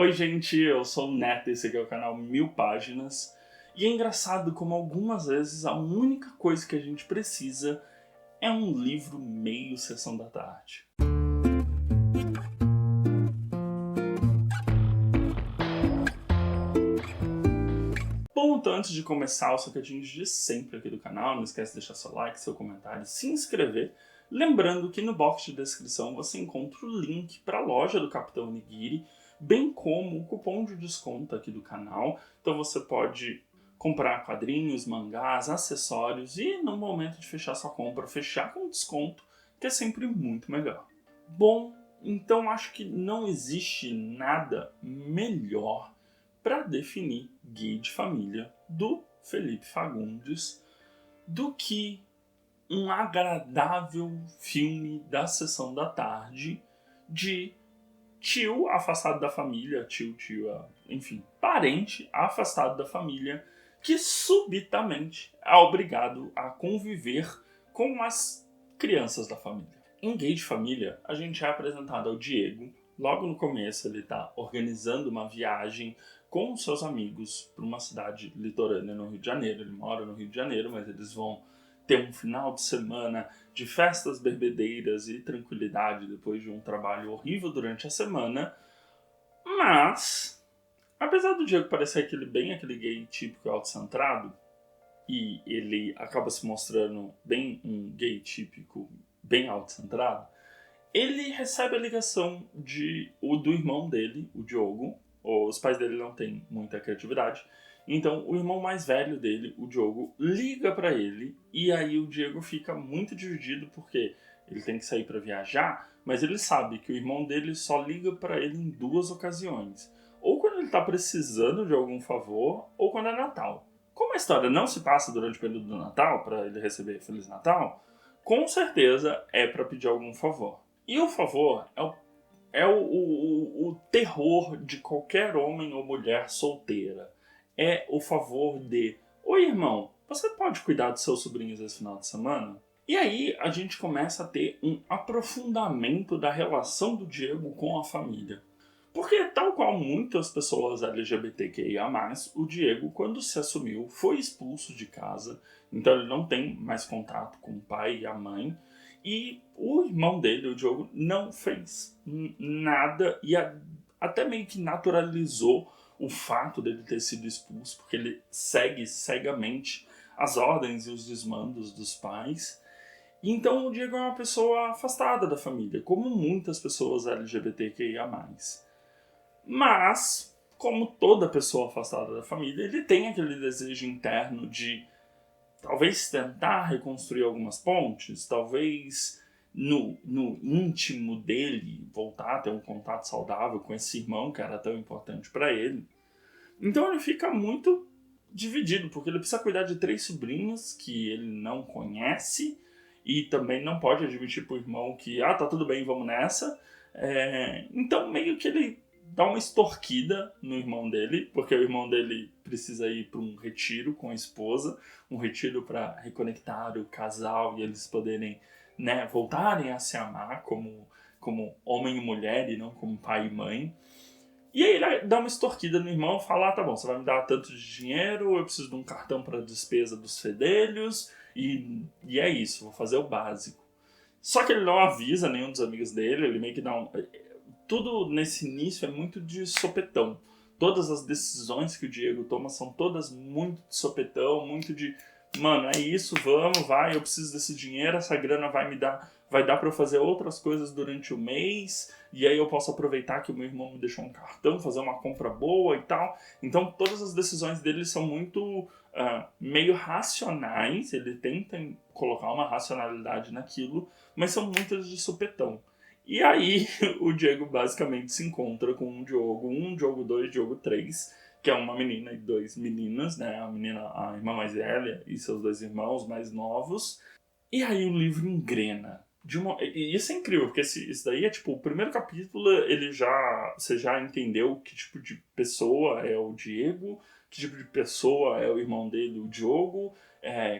Oi gente, eu sou o Neto, esse aqui é o canal 1000 Páginas. E é engraçado como algumas vezes a única coisa que a gente precisa é um livro meio sessão da tarde. Bom, então antes de começar os recadinhos de sempre aqui do canal, não esquece de deixar seu like, seu comentário e se inscrever. Lembrando que no box de descrição você encontra o link para a loja do Capitão Onigiri, bem como o cupom de desconto aqui do canal. Então você pode comprar quadrinhos, mangás, acessórios e no momento de fechar sua compra, fechar com desconto, que é sempre muito melhor. Bom, então acho que não existe nada melhor para definir Gay de Família do Felipe Fagundes do que um agradável filme da sessão da tarde de tio afastado da família, enfim, parente afastado da família que subitamente é obrigado a conviver com as crianças da família. Em Gay de Família, a gente é apresentado ao Diego. Logo no começo ele está organizando uma viagem com seus amigos para uma cidade litorânea no Rio de Janeiro. Ele mora no Rio de Janeiro, mas eles vão ter um final de semana de festas berbedeiras e tranquilidade depois de um trabalho horrível durante a semana. Mas, apesar do Diego parecer aquele gay típico e autocentrado, e ele acaba se mostrando bem um gay típico, bem autocentrado, ele recebe a ligação do irmão dele, o Diogo. Os pais dele não têm muita criatividade. Então, o irmão mais velho dele, o Diogo, liga pra ele. E aí o Diego fica muito dividido porque ele tem que sair pra viajar, mas ele sabe que o irmão dele só liga pra ele em 2 ocasiões. Ou quando ele tá precisando de algum favor, ou quando é Natal. Como a história não se passa durante o período do Natal, pra ele receber Feliz Natal, com certeza é pra pedir algum favor. E o favor é o terror de qualquer homem ou mulher solteira. É o favor de: oi irmão, você pode cuidar dos seus sobrinhos esse final de semana? E aí a gente começa a ter um aprofundamento da relação do Diego com a família. Porque, tal qual muitas pessoas LGBTQIA+, o Diego, quando se assumiu, foi expulso de casa. Então ele não tem mais contato com o pai e a mãe. E o irmão dele, o Diogo, não fez nada e até meio que naturalizou o fato dele ter sido expulso, porque ele segue cegamente as ordens e os desmandos dos pais. E então o Diego é uma pessoa afastada da família, como muitas pessoas LGBTQIA+. Mas, como toda pessoa afastada da família, ele tem aquele desejo interno de talvez tentar reconstruir algumas pontes, talvez no íntimo dele voltar a ter um contato saudável com esse irmão que era tão importante para ele. Então ele fica muito dividido, porque ele precisa cuidar de 3 sobrinhos que ele não conhece e também não pode admitir pro irmão que tá tudo bem, vamos nessa. Então meio que ele dá uma extorquida no irmão dele, porque o irmão dele precisa ir para um retiro com a esposa, um retiro para reconectar o casal e eles poderem, né, voltarem a se amar como homem e mulher e não como pai e mãe. E aí ele dá uma extorquida no irmão, fala: tá bom, você vai me dar tanto de dinheiro, eu preciso de um cartão para despesa dos fedelhos, e é isso, vou fazer o básico. Só que ele não avisa nenhum dos amigos dele, ele meio que dá tudo nesse início é muito de sopetão. Todas as decisões que o Diego toma são todas muito de sopetão, muito de: mano, é isso, vamos, vai, eu preciso desse dinheiro, essa grana vai dar pra eu fazer outras coisas durante o mês, e aí eu posso aproveitar que o meu irmão me deixou um cartão, fazer uma compra boa e tal. Então todas as decisões dele são muito meio racionais, ele tenta colocar uma racionalidade naquilo, mas são muitas de sopetão. E aí o Diego basicamente se encontra com um Diogo 2, Diogo 3, que é uma menina e 2 meninas, né? A irmã mais velha e seus 2 irmãos mais novos. E aí o livro engrena. E isso é incrível, porque isso daí é tipo, o primeiro capítulo você já entendeu que tipo de pessoa é o Diego, que tipo de pessoa é o irmão dele, o Diogo,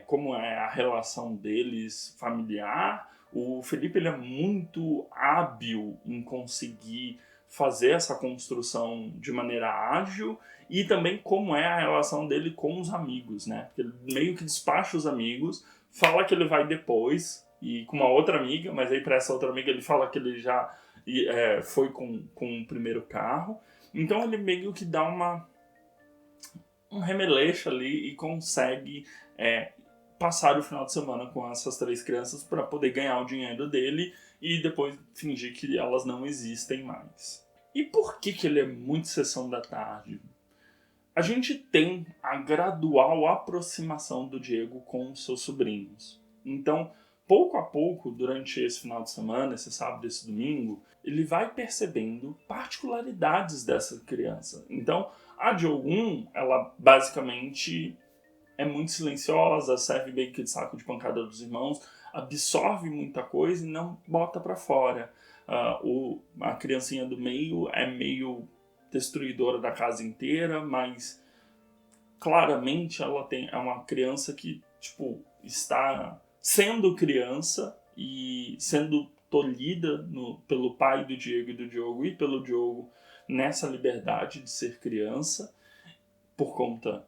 como é a relação deles familiar. O Felipe ele é muito hábil em conseguir fazer essa construção de maneira ágil e também como é a relação dele com os amigos, né? Porque ele meio que despacha os amigos, fala que ele vai depois e com uma outra amiga, mas aí para essa outra amiga ele fala que ele já foi com o primeiro carro. Então ele meio que dá um remeleixo ali e consegue passar o final de semana com essas 3 crianças para poder ganhar o dinheiro dele e depois fingir que elas não existem mais. E por que ele é muito sessão da tarde? A gente tem a gradual aproximação do Diego com os seus sobrinhos. Então, pouco a pouco, durante esse final de semana, esse sábado e esse domingo, ele vai percebendo particularidades dessa criança. Então, a Jong-un, ela basicamente é muito silenciosa, serve meio que de saco de pancada dos irmãos, absorve muita coisa e não bota pra fora. A criancinha do meio é meio destruidora da casa inteira, mas claramente ela é uma criança que está sendo criança e sendo tolhida pelo pai do Diego e do Diogo e pelo Diogo nessa liberdade de ser criança por conta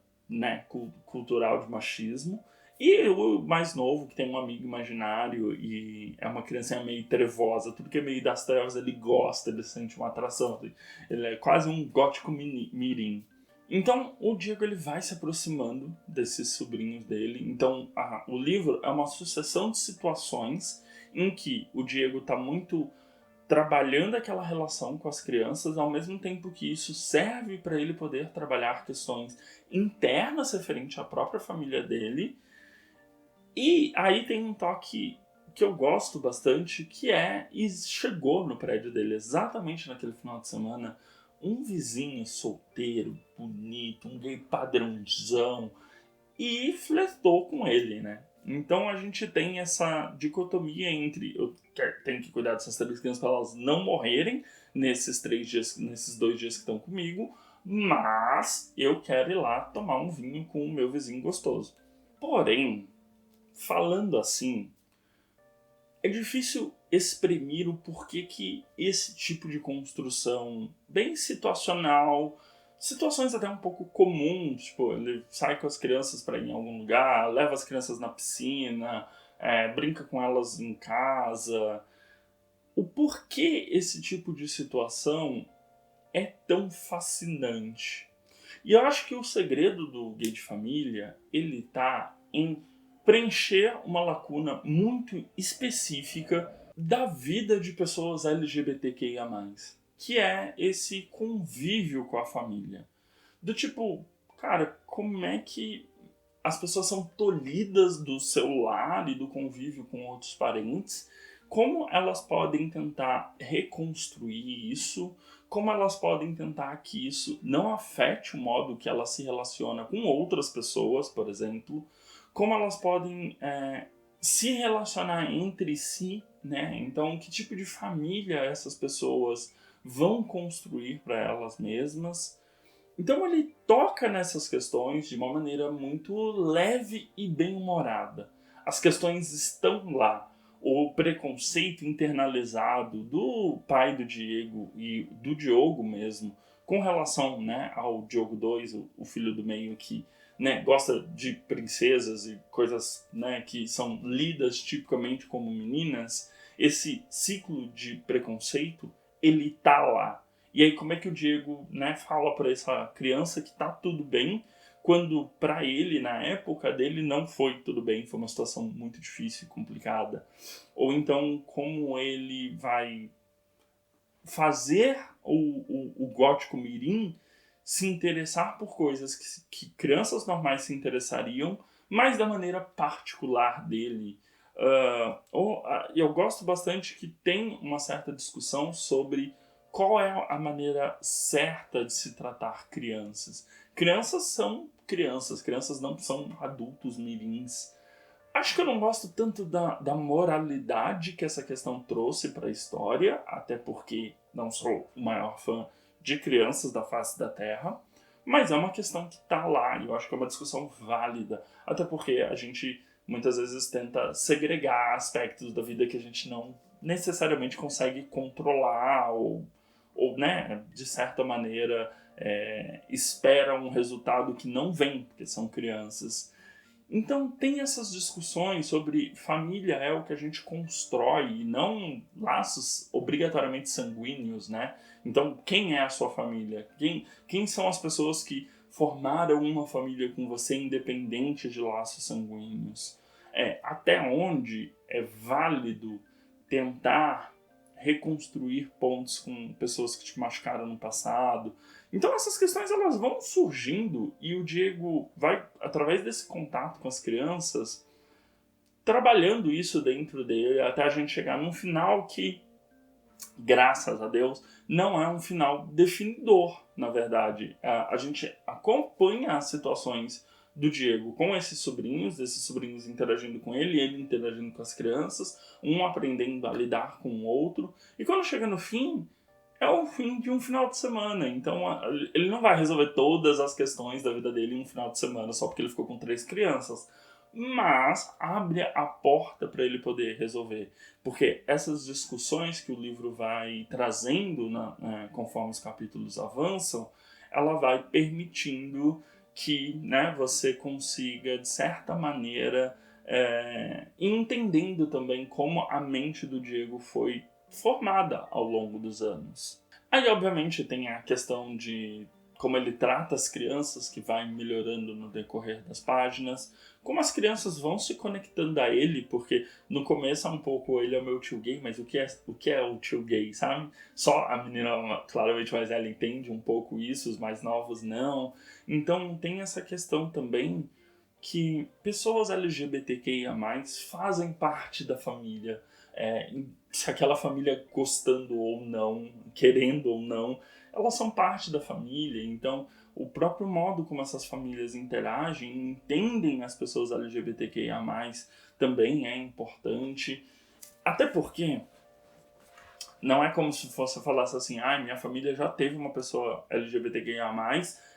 cultural de machismo. E o mais novo, que tem um amigo imaginário e é uma criancinha meio trevosa, tudo que é meio das trevas ele gosta, ele sente uma atração. Ele é quase um gótico mirim. Então o Diego ele vai se aproximando desses sobrinhos dele. Então o livro é uma sucessão de situações em que o Diego está muito trabalhando aquela relação com as crianças, ao mesmo tempo que isso serve para ele poder trabalhar questões internas referentes à própria família dele. E aí tem um toque que eu gosto bastante, que e chegou no prédio dele exatamente naquele final de semana, um vizinho solteiro, bonito, um gay padrãozão, e flertou com ele, né? Então a gente tem essa dicotomia entre eu tenho que cuidar dessas 3 crianças para elas não morrerem nesses 2 dias que estão comigo, mas eu quero ir lá tomar um vinho com o meu vizinho gostoso. Porém, falando assim, é difícil exprimir o porquê que esse tipo de construção bem situacional, situações até um pouco comuns, tipo, ele sai com as crianças para ir em algum lugar, leva as crianças na piscina, brinca com elas em casa. O porquê esse tipo de situação é tão fascinante? E eu acho que o segredo do Gay de Família, ele tá em preencher uma lacuna muito específica da vida de pessoas LGBTQIA+, que é esse convívio com a família. Do tipo, cara, como é que as pessoas são tolhidas do seu lar e do convívio com outros parentes? Como elas podem tentar reconstruir isso? Como elas podem tentar que isso não afete o modo que ela se relaciona com outras pessoas, por exemplo? Como elas podem se relacionar entre si, né? Então, que tipo de família essas pessoas vão construir para elas mesmas? Então ele toca nessas questões de uma maneira muito leve e bem-humorada. As questões estão lá. O preconceito internalizado do pai do Diego e do Diogo mesmo, com relação, né, ao Diogo 2, o filho do meio que, né, gosta de princesas e coisas, né, que são lidas tipicamente como meninas, esse ciclo de preconceito, ele tá lá. E aí como é que o Diego, né, fala para essa criança que tá tudo bem, quando para ele, na época dele, não foi tudo bem, foi uma situação muito difícil e complicada. Ou então como ele vai fazer o gótico mirim se interessar por coisas que crianças normais se interessariam, mas da maneira particular dele. Eu gosto bastante que tem uma certa discussão sobre qual é a maneira certa de se tratar crianças. Crianças são crianças não são adultos mirins. Acho que eu não gosto tanto da moralidade que essa questão trouxe para a história, até porque não sou o maior fã de crianças da face da Terra, mas é uma questão que está lá e eu acho que é uma discussão válida, até porque a gente muitas vezes tenta segregar aspectos da vida que a gente não necessariamente consegue controlar ou ou, né, de certa maneira, espera um resultado que não vem, porque são crianças. Então tem essas discussões sobre família é o que a gente constrói e não laços obrigatoriamente sanguíneos, né? Então quem é a sua família? Quem são as pessoas que formaram uma família com você independente de laços sanguíneos? Até onde é válido tentar reconstruir pontos com pessoas que te machucaram no passado? Então essas questões elas vão surgindo e o Diego vai, através desse contato com as crianças, trabalhando isso dentro dele até a gente chegar num final que, graças a Deus, não é um final definidor, na verdade. A gente acompanha as situações do Diego com esses sobrinhos interagindo com ele interagindo com as crianças, um aprendendo a lidar com o outro, e quando chega no fim, é o fim de um final de semana. Então ele não vai resolver todas as questões da vida dele em um final de semana só porque ele ficou com 3 crianças. Mas abre a porta para ele poder resolver. Porque essas discussões que o livro vai trazendo conforme os capítulos avançam, ela vai permitindo que, né, você consiga, de certa maneira, entendendo também como a mente do Diego foi formada ao longo dos anos. Aí, obviamente, tem a questão de como ele trata as crianças, que vai melhorando no decorrer das páginas, como as crianças vão se conectando a ele, porque no começo é um pouco ele é o meu tio gay, mas o que é o tio gay, sabe? Só a menina claramente mais velha entende um pouco isso, os mais novos não. Então tem essa questão também que pessoas LGBTQIA+, fazem parte da família. Se aquela família gostando ou não, querendo ou não, elas são parte da família. Então, o próprio modo como essas famílias interagem, entendem as pessoas LGBTQIA+, também é importante. Até porque não é como se você falasse assim, minha família já teve uma pessoa LGBTQIA+,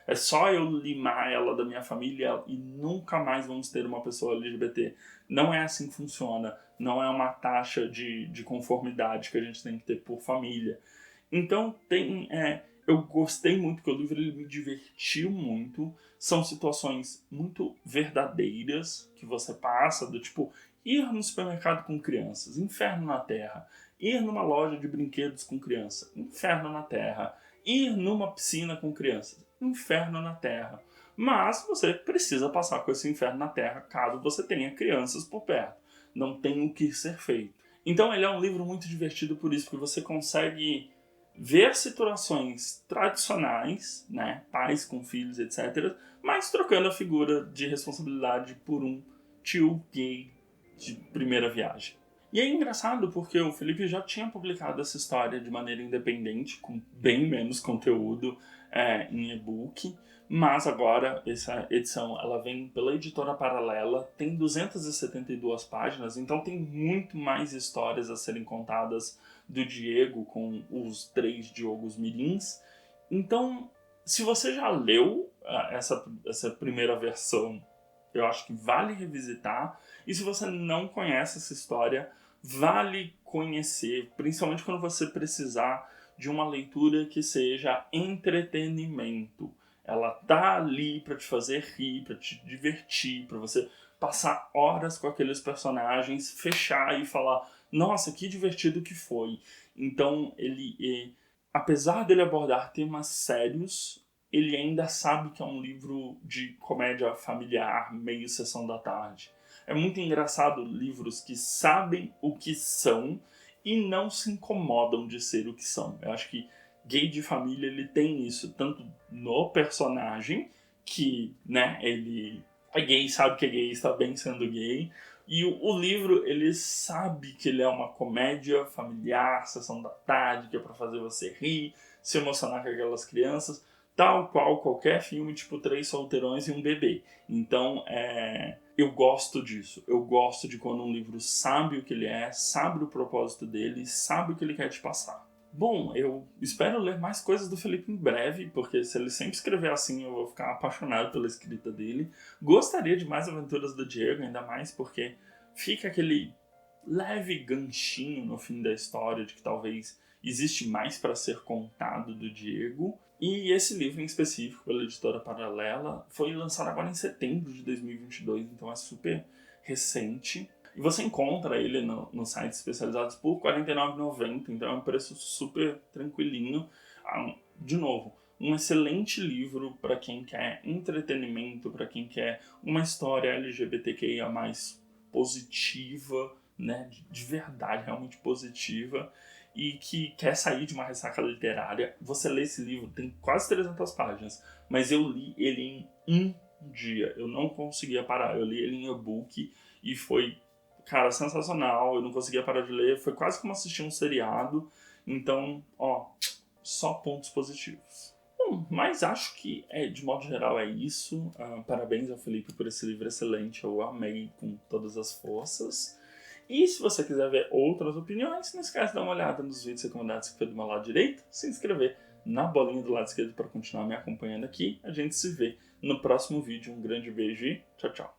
é só eu limar ela da minha família e nunca mais vamos ter uma pessoa LGBT. Não é assim que funciona. Não é uma taxa de conformidade que a gente tem que ter por família. Então eu gostei muito, porque o livro ele me divertiu muito. São situações muito verdadeiras que você passa, do tipo, ir no supermercado com crianças, inferno na terra. Ir numa loja de brinquedos com criança, inferno na terra. Ir numa piscina com crianças, inferno na terra. Mas você precisa passar com esse inferno na terra caso você tenha crianças por perto. Não tem o que ser feito. Então ele é um livro muito divertido por isso, porque você consegue ver situações tradicionais, né, pais com filhos, etc., mas trocando a figura de responsabilidade por um tio gay de primeira viagem. E é engraçado porque o Felipe já tinha publicado essa história de maneira independente, com bem menos conteúdo em e-book, mas agora essa edição ela vem pela editora Paralela, tem 272 páginas, então tem muito mais histórias a serem contadas do Diego com os 3 Diogos mirins. Então, se você já leu essa primeira versão, eu acho que vale revisitar. E se você não conhece essa história, vale conhecer, principalmente quando você precisar de uma leitura que seja entretenimento. Ela tá ali para te fazer rir, para te divertir, para você passar horas com aqueles personagens, fechar e falar, nossa, que divertido que foi. Então, apesar dele abordar temas sérios, ele ainda sabe que é um livro de comédia familiar, meio sessão da tarde. É muito engraçado livros que sabem o que são e não se incomodam de ser o que são. Eu acho que Gay de Família ele tem isso, tanto no personagem, que né, ele é gay, sabe que é gay, está bem sendo gay, e o livro ele sabe que ele é uma comédia familiar, sessão da tarde, que é para fazer você rir, se emocionar com aquelas crianças, tal qual qualquer filme, tipo 3 solteirões e um bebê. Então, eu gosto disso. Eu gosto de quando um livro sabe o que ele é, sabe o propósito dele, sabe o que ele quer te passar. Bom, eu espero ler mais coisas do Felipe em breve, porque se ele sempre escrever assim, eu vou ficar apaixonado pela escrita dele. Gostaria de mais aventuras do Diego, ainda mais porque fica aquele leve ganchinho no fim da história de que talvez existe mais para ser contado do Diego. E esse livro em específico, pela editora Paralela, foi lançado agora em setembro de 2022, então é super recente. E você encontra ele nos sites especializados por R$ 49,90, então é um preço super tranquilinho. De novo, um excelente livro para quem quer entretenimento, para quem quer uma história LGBTQIA+, positiva, né, de verdade, realmente positiva, e que quer sair de uma ressaca literária. Você lê esse livro, tem quase 300 páginas, mas eu li ele em um dia. Eu não conseguia parar. Eu li ele em e-book e foi, cara, sensacional. Eu não conseguia parar de ler. Foi quase como assistir um seriado. Então, só pontos positivos. Bom, mas acho que, de modo geral, é isso. Parabéns ao Felipe por esse livro excelente. Eu amei com todas as forças. E se você quiser ver outras opiniões, não esquece de dar uma olhada nos vídeos recomendados que foi do meu lado direito, se inscrever na bolinha do lado esquerdo para continuar me acompanhando aqui. A gente se vê no próximo vídeo. Um grande beijo e tchau, tchau.